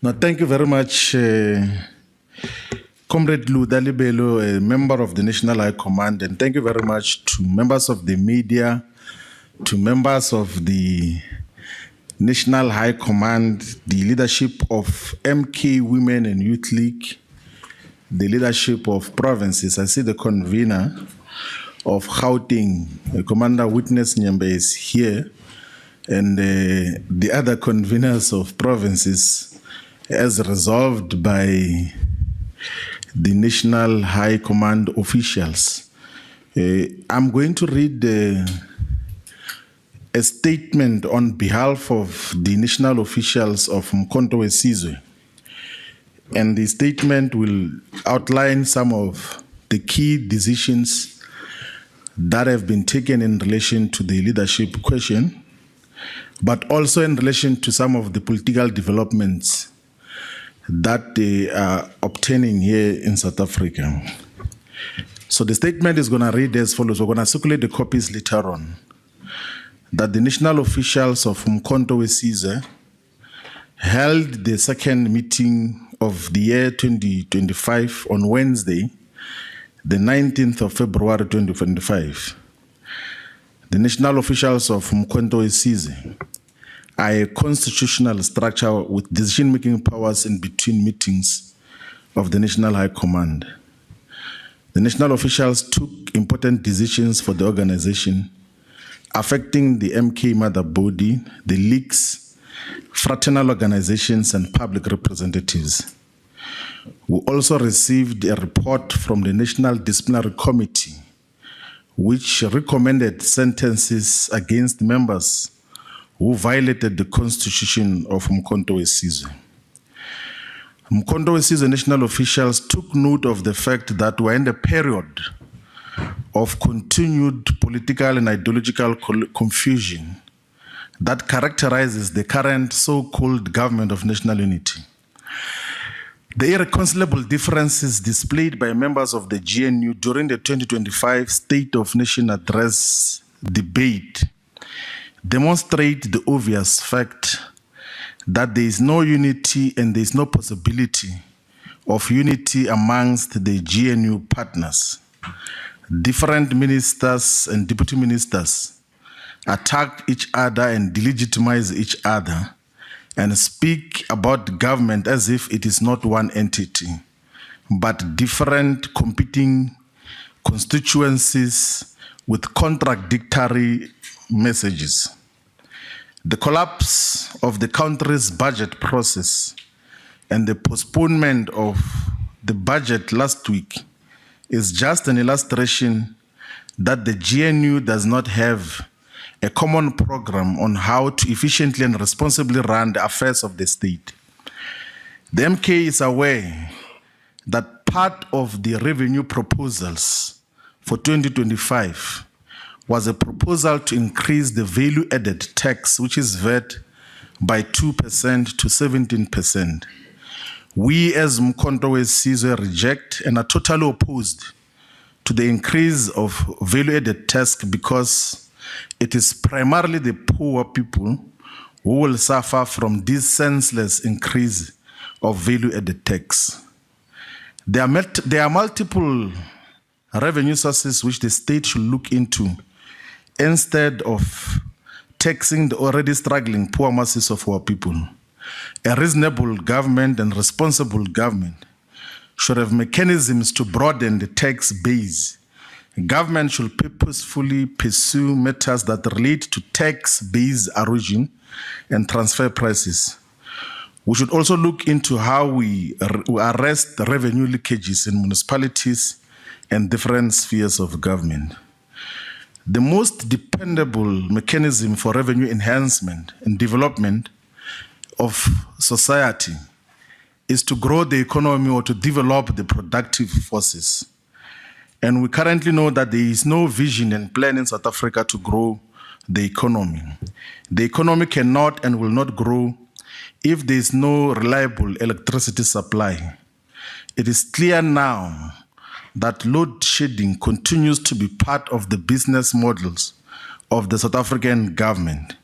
No, thank you very much, Comrade Ludalibelo, a member of the National High Command, and thank you very much to members of the media, to members of the National High Command, the leadership of MK Women and Youth League, the leadership of provinces. I see the convener of Gauteng, Commander Witness Nyembe, is here, and the other conveners of provinces, as resolved by the National High Command officials. I'm going to read a statement on behalf of the national officials of Mkhonto Wesizwe. And the statement will outline some of the key decisions that have been taken in relation to the leadership question, but also in relation to some of the political developments that they are obtaining here in South Africa. So the statement is going to read as follows. We're going to circulate the copies later on. That the national officials of Mkhonto Wesizwe held the second meeting of the year 2025 on Wednesday, the 19th of February 2025. The national officials of Mkhonto Wesizwe are a constitutional structure with decision-making powers in between meetings of the National High Command. The national officials took important decisions for the organization affecting the MK mother body, the leagues, fraternal organizations, and public representatives. We also received a report from the National Disciplinary Committee, which recommended sentences against members who violated the constitution of Mkhonto Wesizwe. Mkhonto Wesizwe national officials took note of the fact that we're in a period of continued political and ideological confusion that characterizes the current so-called government of national unity. The irreconcilable differences displayed by members of the GNU during the 2025 State of Nation Address debate demonstrate the obvious fact that there is no unity and there is no possibility of unity amongst the GNU partners. Different ministers and deputy ministers attack each other and delegitimize each other and speak about government as if it is not one entity, but different competing constituencies with contradictory messages. The collapse of the country's budget process and the postponement of the budget last week is just an illustration that the GNU does not have a common program on how to efficiently and responsibly run the affairs of the state. The MK is aware that part of the revenue proposals for 2025 was a proposal to increase the value-added tax, which is VAT, by 2% to 17%. We as Mkhonto Wesizwe reject and are totally opposed to the increase of value-added tax because it is primarily the poor people who will suffer from this senseless increase of value-added tax. There are multiple revenue sources which the state should look into instead of taxing the already struggling poor masses of our people. A reasonable government and responsible government should have mechanisms to broaden the tax base. Government should purposefully pursue matters that relate to tax base erosion and transfer prices. We should also look into how we arrest revenue leakages in municipalities and different spheres of government. The most dependable mechanism for revenue enhancement and development of society is to grow the economy or to develop the productive forces. And we currently know that there is no vision and plan in South Africa to grow the economy. The economy cannot and will not grow if there is no reliable electricity supply. It is clear now that load shedding continues to be part of the business models of the South African government.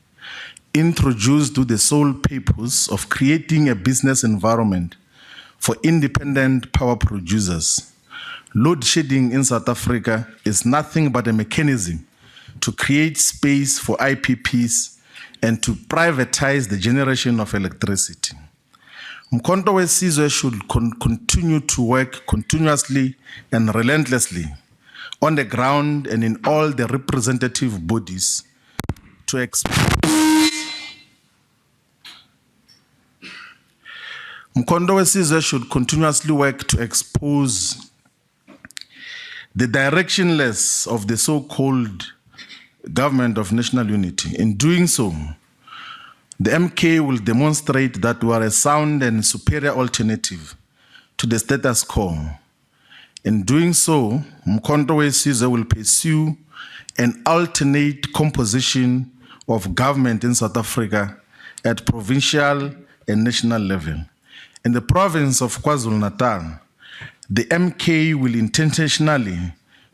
introduced with the sole purpose of creating a business environment for independent power producers. Load shedding in South Africa is nothing but a mechanism to create space for IPPs and to privatize the generation of electricity. Umkhonto weSizwe should continue to work continuously and relentlessly on the ground and in all the representative bodies to Umkhonto weSizwe should continuously work to expose the directionless of the so-called government of national unity. In doing so, the MK will demonstrate that we are a sound and superior alternative to the status quo. In doing so, Umkhonto weSizwe will pursue an alternate composition of government in South Africa at provincial and national level. In the province of KwaZulu-Natal, the MK will intentionally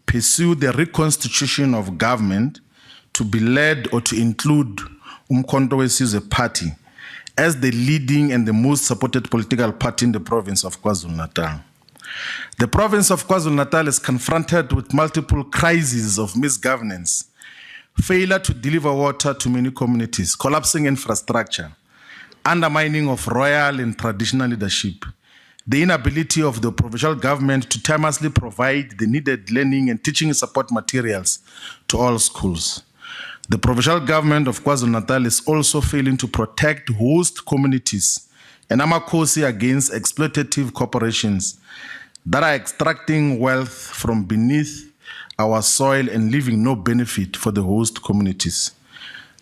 pursue the reconstitution of government to be led or to include Umkhonto weSizwe Party as the leading and the most supported political party in the province of KwaZulu-Natal. The province of KwaZulu-Natal is confronted with multiple crises of misgovernance, failure to deliver water to many communities, collapsing infrastructure, undermining of royal and traditional leadership, the inability of the provincial government to timelessly provide the needed learning and teaching support materials to all schools. The provincial government of KwaZulu-Natal is also failing to protect host communities and amakhosi against exploitative corporations that are extracting wealth from beneath our soil and leaving no benefit for the host communities.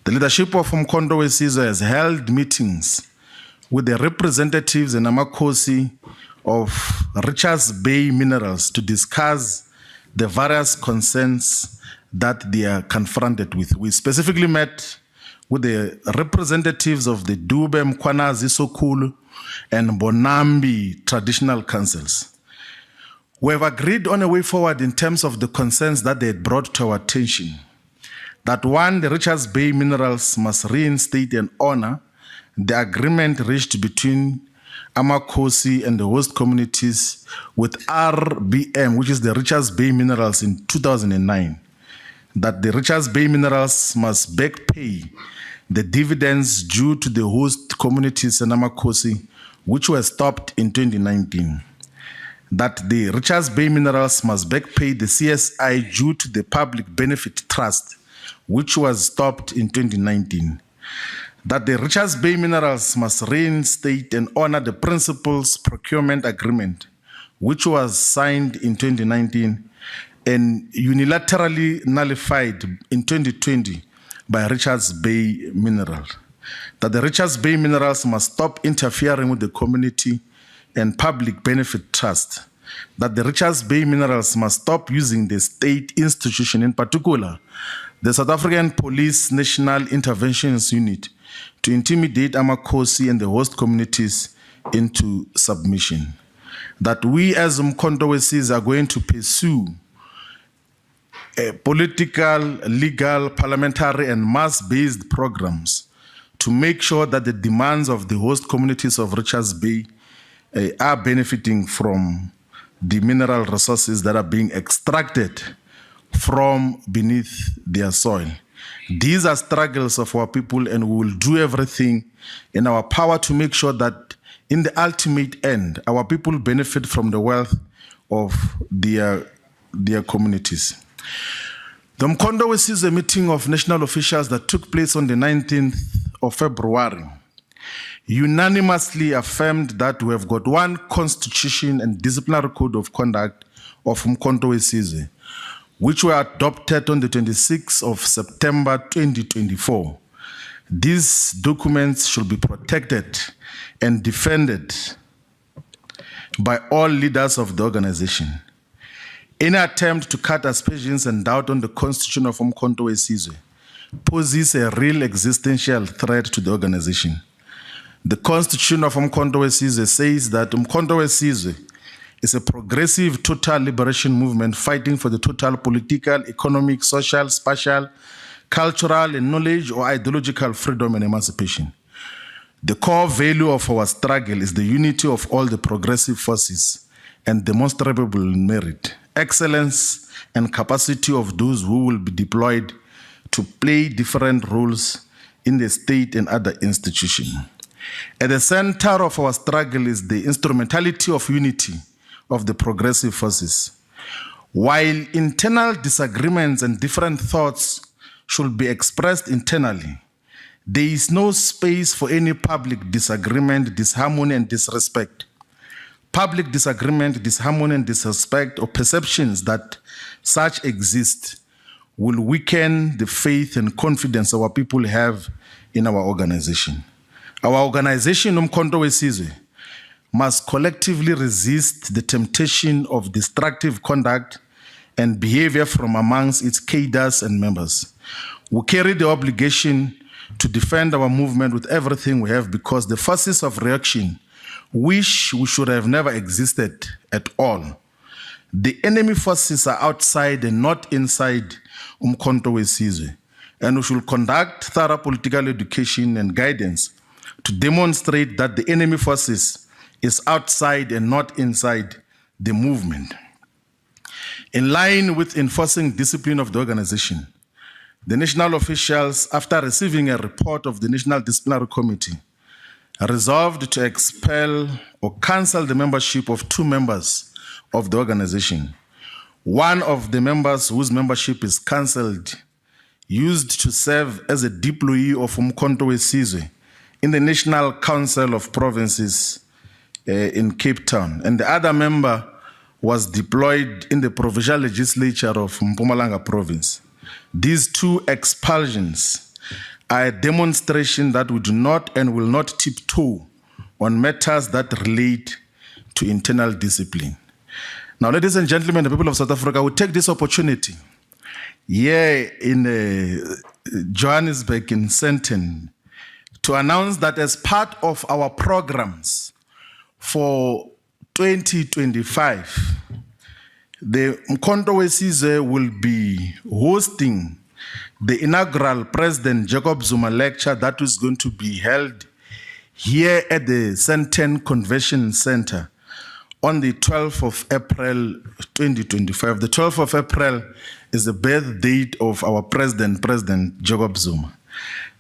The leadership of Umkhonto weSizwe has held meetings with the representatives and amakhosi of Richards Bay Minerals to discuss the various concerns that they are confronted with. We specifically met with the representatives of the Dube, Mkhwanazi, Sokulu, and Bonambi traditional councils. We have agreed on a way forward in terms of the concerns that they had brought to our attention. That one, the Richards Bay Minerals must reinstate and honor the agreement reached between amakhosi and the host communities with RBM, which is the Richards Bay Minerals, in 2009. That the Richards Bay Minerals must back pay the dividends due to the host communities and amakhosi, which were stopped in 2019. That the Richards Bay Minerals must back pay the CSI due to the Public Benefit Trust, which was stopped in 2019. That the Richards Bay Minerals must reinstate and honor the Principals Procurement Agreement, which was signed in 2019 and unilaterally nullified in 2020 by Richards Bay Minerals. That the Richards Bay Minerals must stop interfering with the community and public benefit trust. That the Richards Bay Minerals must stop using the state institution, in particular, the South African Police National Interventions Unit, to intimidate amakhosi and the host communities into submission. That we as Umkhonto weSizwe are going to pursue political, legal, parliamentary, and mass-based programs to make sure that the demands of the host communities of Richards Bay are benefiting from the mineral resources that are being extracted from beneath their soil. These are struggles of our people, and we will do everything in our power to make sure that in the ultimate end, our people benefit from the wealth of their communities. The Umkhonto weSizwe meeting of national officials that took place on the 19th of February unanimously affirmed that we have got one constitution and disciplinary code of conduct of Umkhonto weSizwe, which were adopted on the 26th of September 2024. These documents should be protected and defended by all leaders of the organization. Any attempt to cast aspersions and doubt on the constitution of Umkhonto weSizwe poses a real existential threat to the organization. The constitution of Umkhonto weSizwe says that Umkhonto weSizwe is a progressive total liberation movement fighting for the total political, economic, social, spatial, cultural and knowledge or ideological freedom and emancipation. The core value of our struggle is the unity of all the progressive forces and demonstrable merit, excellence, and capacity of those who will be deployed to play different roles in the state and other institutions. At the center of our struggle is the instrumentality of unity of the progressive forces. While internal disagreements and different thoughts should be expressed internally, there is no space for any public disagreement, disharmony, and disrespect. Public disagreement, disharmony, and disrespect, or perceptions that such exist, will weaken the faith and confidence our people have in our organization. Our organization, Umkhonto weSizwe, must collectively resist the temptation of destructive conduct and behavior from amongst its cadres and members. We carry the obligation to defend our movement with everything we have, because the forces of reaction wish we should have never existed at all. The enemy forces are outside and not inside Umkhonto weSizwe, and we should conduct thorough political education and guidance to demonstrate that the enemy forces is outside and not inside the movement. In line with enforcing discipline of the organization, the national officials, after receiving a report of the National Disciplinary Committee, resolved to expel or cancel the membership of 2 members of the organization. One of the members whose membership is cancelled used to serve as a deployee of Umkhonto weSizwe in the National Council of Provinces in Cape Town, and the other member was deployed in the Provincial Legislature of Mpumalanga Province. These 2 expulsions are a demonstration that we do not and will not tiptoe on matters that relate to internal discipline. Now, ladies and gentlemen, the people of South Africa, we take this opportunity here in Johannesburg, in Sandton, to announce that as part of our programs for 2025, the Umkhonto weSizwe will be hosting the inaugural President Jacob Zuma lecture that is going to be held here at the Sandton Convention Center on the 12th of April 2025. The 12th of April is the birth date of our President Jacob Zuma.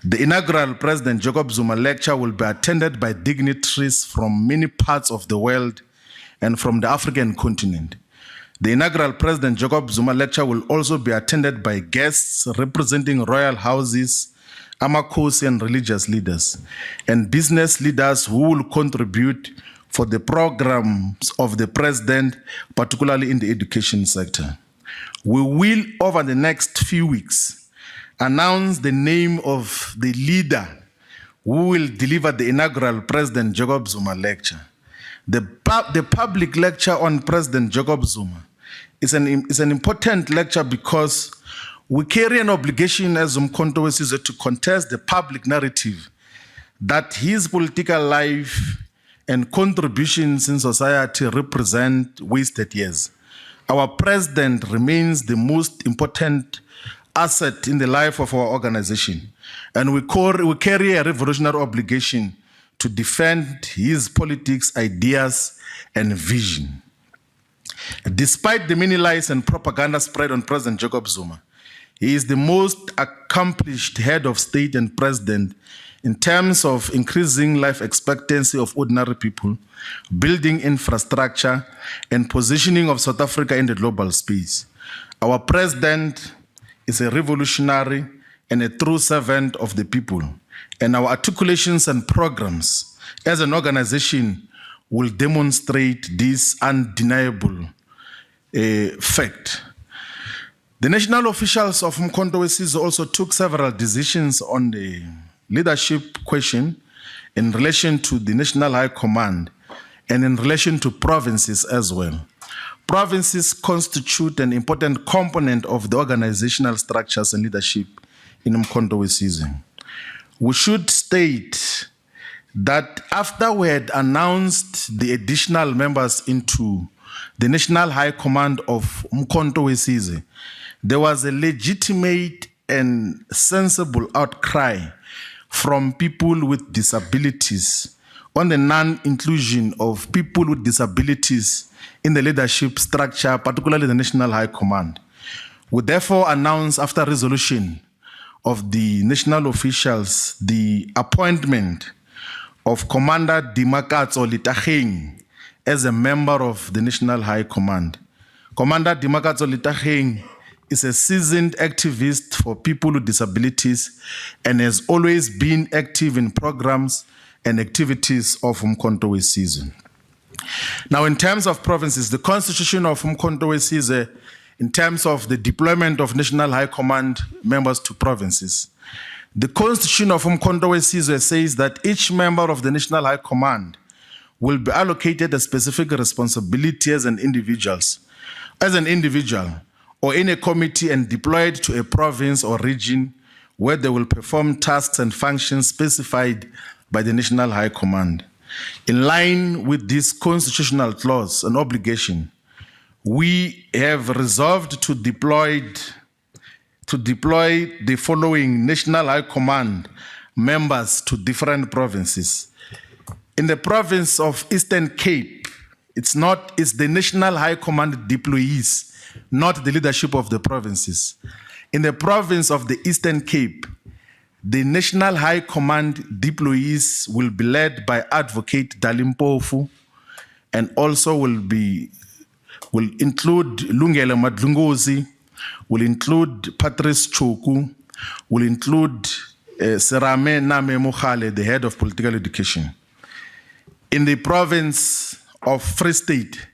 The inaugural President Jacob Zuma lecture will be attended by dignitaries from many parts of the world and from the African continent. The inaugural President Jacob Zuma lecture will also be attended by guests representing royal houses, amakhosi and religious leaders, and business leaders who will contribute for the programs of the President, particularly in the education sector. We will, over the next few weeks, announce the name of the leader who will deliver the inaugural President Jacob Zuma lecture. The public lecture on President Jacob Zuma is an important lecture because we carry an obligation as Umkhonto weSizwe to contest the public narrative that his political life and contributions in society represent wasted years. Our president remains the most important asset in the life of our organization, and we carry a revolutionary obligation to defend his politics, ideas, and vision. Despite the many lies and propaganda spread on President Jacob Zuma, he is the most accomplished head of state and president in terms of increasing life expectancy of ordinary people, building infrastructure, and positioning of South Africa in the global space. Our president is a revolutionary and a true servant of the people, and our articulations and programs as an organization will demonstrate this undeniable fact. The national officials of Umkhonto weSizwe also took several decisions on the leadership question in relation to the National High Command and in relation to provinces as well. Provinces constitute an important component of the organizational structures and leadership in Umkhonto weSizwe. We should state that after we had announced the additional members into the National High Command of Umkhonto weSizwe, there was a legitimate and sensible outcry from people with disabilities on the non-inclusion of people with disabilities in the leadership structure, particularly the National High Command. We therefore announce, after resolution of the national officials, the appointment of Commander Dimakatso Litageng as a member of the National High Command. Commander Dimakatso Litageng is a seasoned activist for people with disabilities and has always been active in programs and activities of Umkhonto weSizwe. Now, in terms of provinces, the constitution of Umkhonto weSizwe, in terms of the deployment of National High Command members to provinces, the constitution of Umkhonto weSizwe says that each member of the National High Command will be allocated a specific responsibility as an individual or in a committee and deployed to a province or region where they will perform tasks and functions specified by the National High Command. In line with this constitutional clause and obligation, we have resolved to deploy the following National High Command members to different provinces. In the province of Eastern Cape, it's the National High Command deployees, not the leadership of the provinces. In the province of the Eastern Cape, the National High Command deployees will be led by Advocate Dalimpofu and also will include Lungele Madlungozi, will include Patrice Choku, will include Serame Name Mohale, the head of political education. In the province of Free State,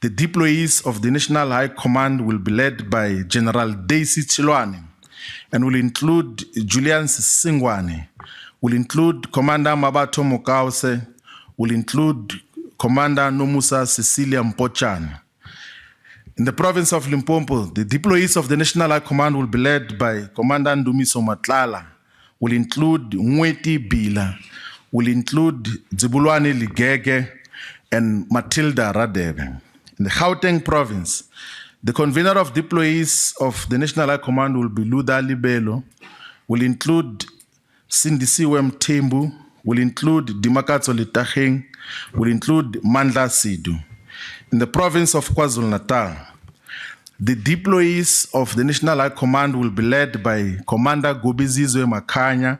the deployees of the National High Command will be led by General Daisy Chilwane and will include Julian Singwane, will include Commander Mabato Mokause, will include Commander Nomusa Cecilia Mpochane. In the province of Limpopo, the deployees of the National High Command will be led by Commander Ndumiso Matlala, will include Mweti Bila, will include Zibulwane Ligege and Matilda Radebe. In the Gauteng province, the convener of deployees of the National High Command will be Luda Libelo, will include Sindisiwe Mthembu, will include Dimakatso Litageng, will include Mandla Sidu. In the province of KwaZulu-Natal, the deployees of the National High Command will be led by Commander Gobizizwe Makanya,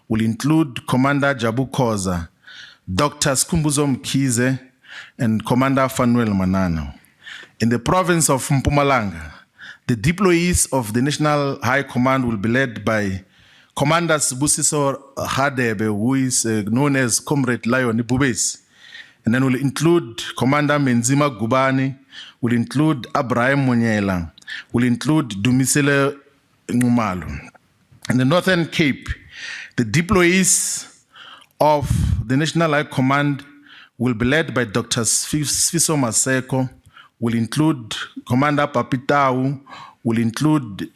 will include Commander Jabu Koza, Dr. Skumbuzo Mkize, and Commander Fanuel Manano. In the province of Mpumalanga, the deployees of the National High Command will be led by Commander Sibusiso Hadebe, who is known as Comrade Lion Ibubesi. And then will include Commander Menzima Gubani, will include Abraham Monyela, will include Dumisile Ngumalo. In the Northern Cape, the deployees of the National High Command will be led by Dr. Sfiso Maseko, will include Commander Papitau, will include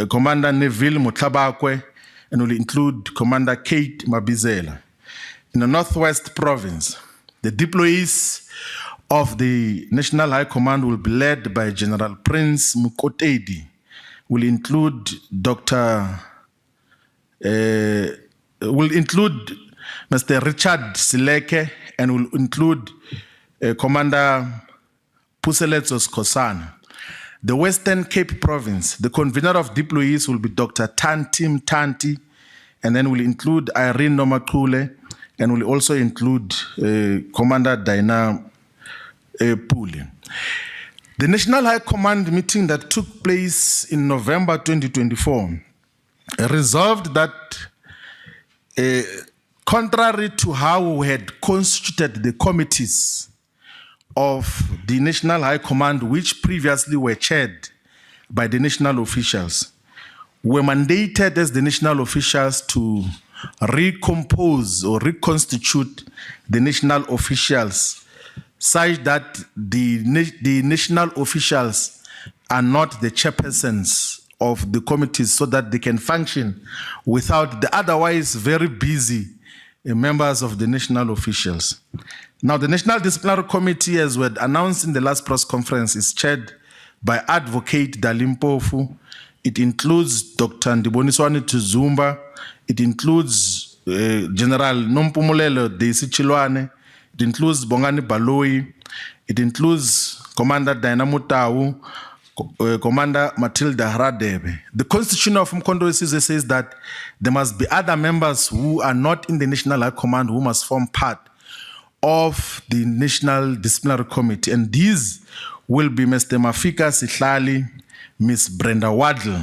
Commander Neville Mutlabakwe, and will include Commander Kate Mabizela. In the Northwest Province, the deployees of the National High Command will be led by General Prince Mukotedi, will include will include Mr. Richard Sileke, and will include Commander Puseletsos Kosana. The Western Cape Province, the convener of deployees will be Dr. Tantim Tanti, and then will include Irene Nomakule, and will also include Commander Daina Puli. The National High Command meeting that took place in November 2024 resolved that contrary to how we had constituted the committees of the National High Command, which previously were chaired by the national officials, were mandated as the national officials to recompose or reconstitute the national officials such that the national officials are not the chairpersons of the committees, so that they can function without the otherwise very busy members of the national officials. Now, the National Disciplinary Committee, as we had announced in the last press conference, is chaired by Advocate Dalimpofu, It includes Dr. Ndiboniswani Tuzumba. It includes General Nompumulelo Desi Chilwane. It includes Bongani Baloyi. It includes Commander Diana Mutau, Commander Matilda Haradebe. The Constitution of Mkondo Wesizwe says that there must be other members who are not in the National High Command who must form part of the National Disciplinary Committee. And these will be Mr. Mafika Sihlali, Ms. Brenda Waddle,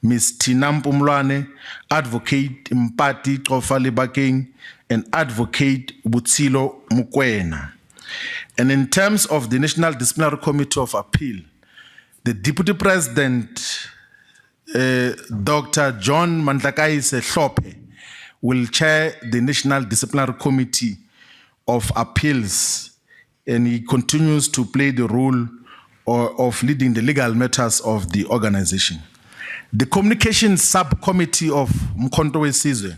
Ms. Tina Mpumlwane, Advocate Mpati Xofali Bakeng, and Advocate Butsilo Mukwena. And in terms of the National Disciplinary Committee of Appeal, the Deputy President, Dr. John Mandlakaise Hlope, will chair the National Disciplinary Committee of Appeals, and he continues to play the role of leading the legal matters of the organization. The Communications Subcommittee of Mkhonto Wesizwe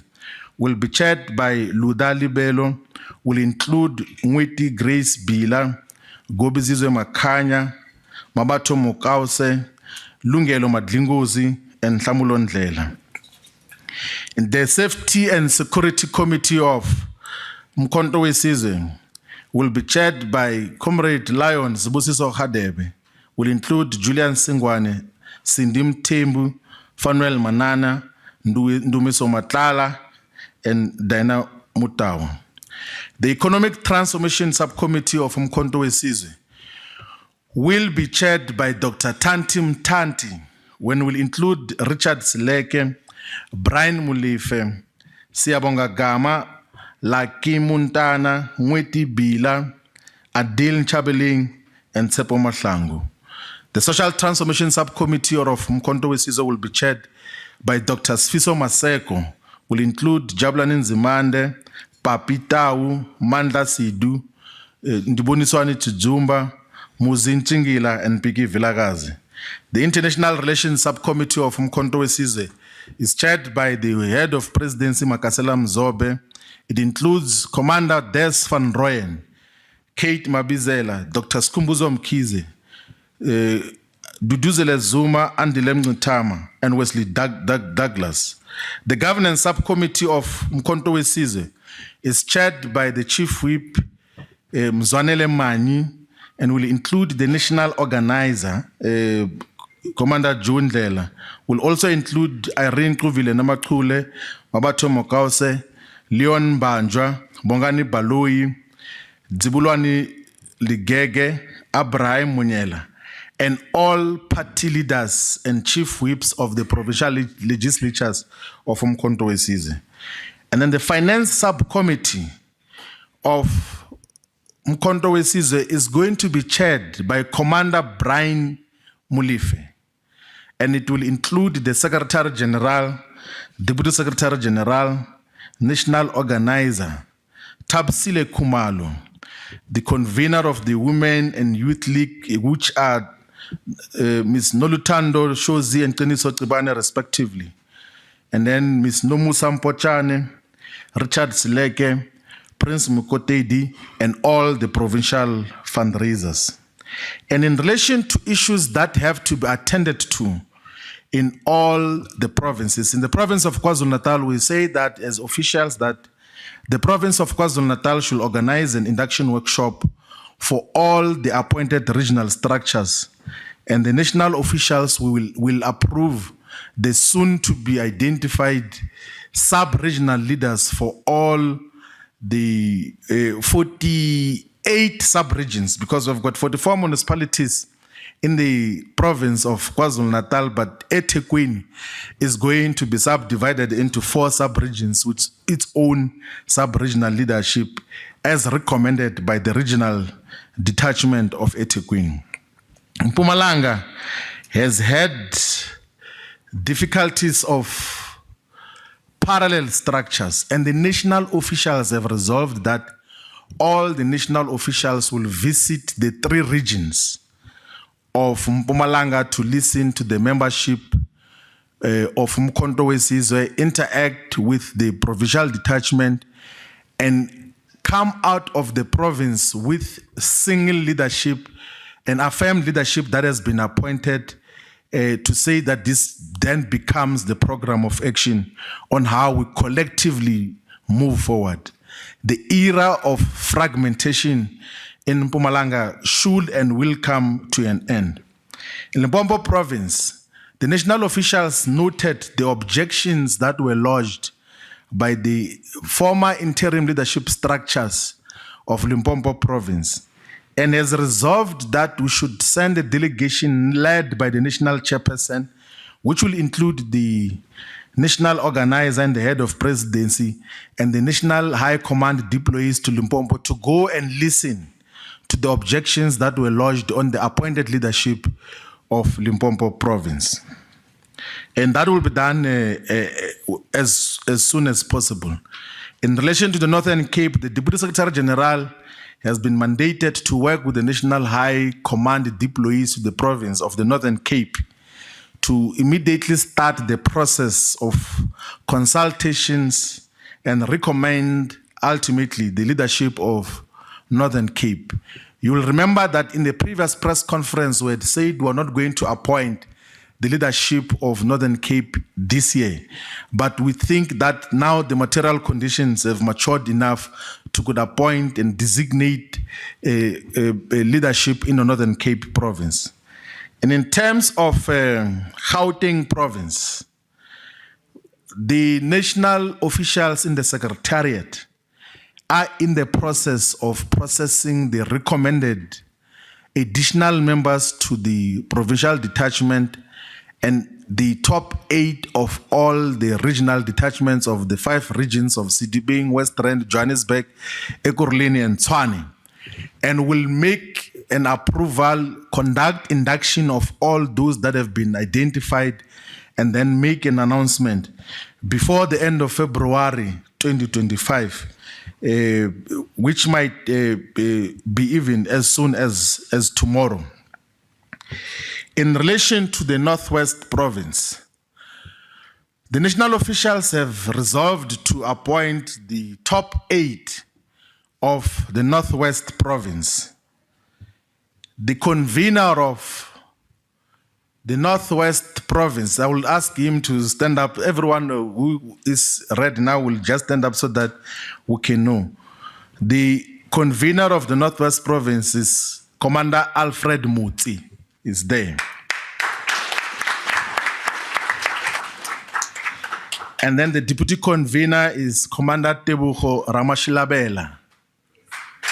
will be chaired by Ludali Bello, will include Ngweti Grace Bila, Gobizizwe Makanya, Mabato Mokause, Lungelo Madlingozi, and Thamulo Ndlela. In the Safety and Security Committee of Mkhonto Wesizwe will be chaired by Comrade Lion Zibusiso Hadebe, will include Julian Singwane, Sindim Tembu, Fanuel Manana, Ndumiso Matlala, and Diana Mutawa. The Economic Transformation Subcommittee of Mkhonto Wesizwe will be chaired by Dr. Tantim Tanti, when will include Richard Sileke, Brian Mulife, Siyabonga Gama, Laki Muntana, Ngweti Bila, Adil Chabeling, and Tsepo Mahlangu. The Social Transformation Subcommittee of Mkhonto Wesizwe will be chaired by Dr. Sfiso Maseko, will include Jabulani Nzimande, Papi Tau, Mandla Sidu, Ndiboniswani Tuzumba, Muzin Chingila, and Piki Vilagazi. The International Relations Subcommittee of Mkhonto Wesizwe is chaired by the Head of Presidency, Makasela Mzobe. It includes Commander Des van Rooyen, Kate Mabizela, Dr. Skumbuzo Mkize, Duduzile Zuma, Andile Mngutama, and Wesley Douglas. The Governance Subcommittee of Mkhonto Wesizwe is chaired by the Chief Whip, Mzwanele Mani, and will include the National Organizer, Commander John Ndlela. Will also include Irene Kruvile Namakule, Mabato Mokause, Leon Banjwa, Bongani Baloyi, Dzibulwani Ligege, Abraham Munyela, and all party leaders and chief whips of the provincial legislatures of Mkhonto Wesizwe. And then the Finance Subcommittee of Mkhonto Wesizwe is going to be chaired by Commander Brian Mulife, and it will include the Secretary General, Deputy Secretary General, National Organizer, Tabsile Kumalo, the convener of the Women and Youth League, which are Ms. Nolutando Shozi and Teniso Tribane respectively, and then Ms. Nomu Sampochane, Richard Sileke, Prince Mukotedi, and all the provincial fundraisers. And in relation to issues that have to be attended to in all the provinces, in the province of KwaZulu-Natal, we say that as officials that the province of KwaZulu-Natal should organize an induction workshop for all the appointed regional structures, and the national officials will approve the soon-to-be identified sub-regional leaders for all the 48 sub-regions, because we've got 44 municipalities in the province of KwaZulu-Natal, but eThekwini is going to be subdivided into 4 sub-regions with its own sub-regional leadership as recommended by the regional detachment of eThekwini. Mpumalanga has had difficulties of parallel structures, and the national officials have resolved that all the national officials will visit the 3 regions of Mpumalanga to listen to the membership of Mkhonto Wesizwe, interact with the provincial detachment, and come out of the province with single leadership and affirmed leadership that has been appointed to say that this then becomes the program of action on how we collectively move forward. The era of fragmentation in Mpumalanga should and will come to an end. In Limpopo province, the national officials noted the objections that were lodged by the former interim leadership structures of Limpopo province, and has resolved that we should send a delegation led by the national chairperson, which will include the national organizer and the head of presidency and the national high command deployees to Limpopo to go and listen to the objections that were lodged on the appointed leadership of Limpopo province. And that will be done as soon as possible. In relation to the Northern Cape, the Deputy Secretary General has been mandated to work with the National High Command deployees to the province of the Northern Cape to immediately start the process of consultations and recommend ultimately the leadership of Northern Cape. You will remember that in the previous press conference we had said we are not going to appoint the leadership of Northern Cape this year. But we think that now the material conditions have matured enough to could appoint and designate a leadership in the Northern Cape province. And in terms of Gauteng province, the national officials in the secretariat are in the process of processing the recommended additional members to the provincial detachment and the top 8 of all the regional detachments of the 5 regions of City being West Rand, Johannesburg, Ekurhuleni, and Tshwane, and will make an approval, conduct induction of all those that have been identified, and then make an announcement before the end of February 2025, which might be even as soon as tomorrow. In relation to the Northwest province, the national officials have resolved to appoint the top 8 of the Northwest province. The convener of the Northwest province, I will ask him to stand up. Everyone who is ready now will just stand up so that we can know. The convener of the Northwest province is Commander Alfred Mutsi. Is there. And then the deputy convener is Commander Tebuho Ramashilabela.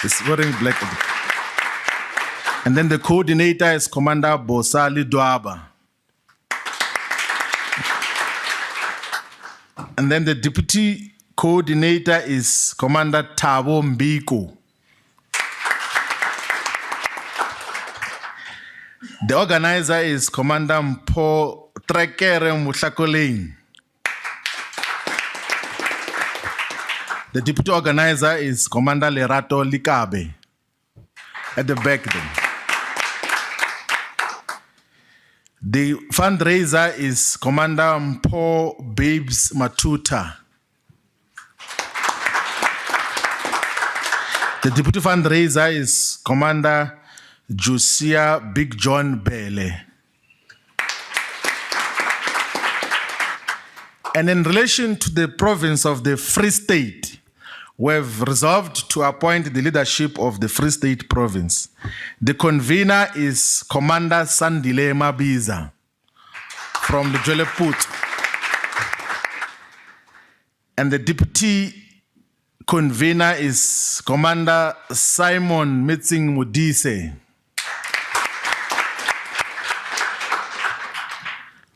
He's wearing black. And then the coordinator is Commander Bosali Dwaba. And then the deputy coordinator is Commander Thabo Mbiko. The organizer is Commander Mpo Trekere Mutlakoleng. The deputy organizer is Commander Lerato Likabe at the back then. The fundraiser is Commander Mpo Babes Matuta. The deputy fundraiser is Commander Josiah Big John Bele. And in relation to the province of the Free State, we have resolved to appoint the leadership of the Free State province. The convener is Commander Sandile Mabiza from the Joleput. And the deputy convener is Commander Simon Mitsing Mudise.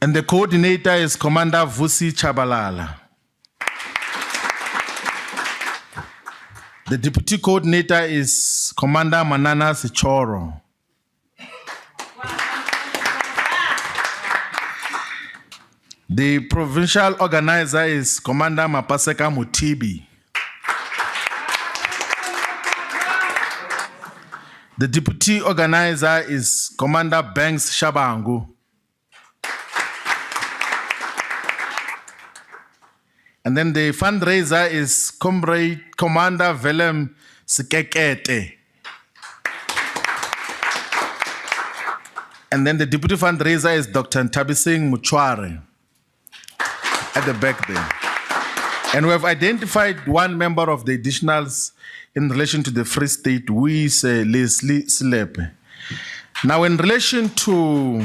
And the coordinator is Commander Vusi Chabalala. The deputy coordinator is Commander Manana Sichoro. The provincial organizer is Commander Mapaseka Mutibi. The deputy organizer is Commander Banks Shabangu. And then the fundraiser is Commander Willem Sikekete. And then the deputy fundraiser is Dr. Ntabising Muchware at the back there. And we have identified one member of the additionals in relation to the Free State, who is Leslie Slepe. Now, in relation to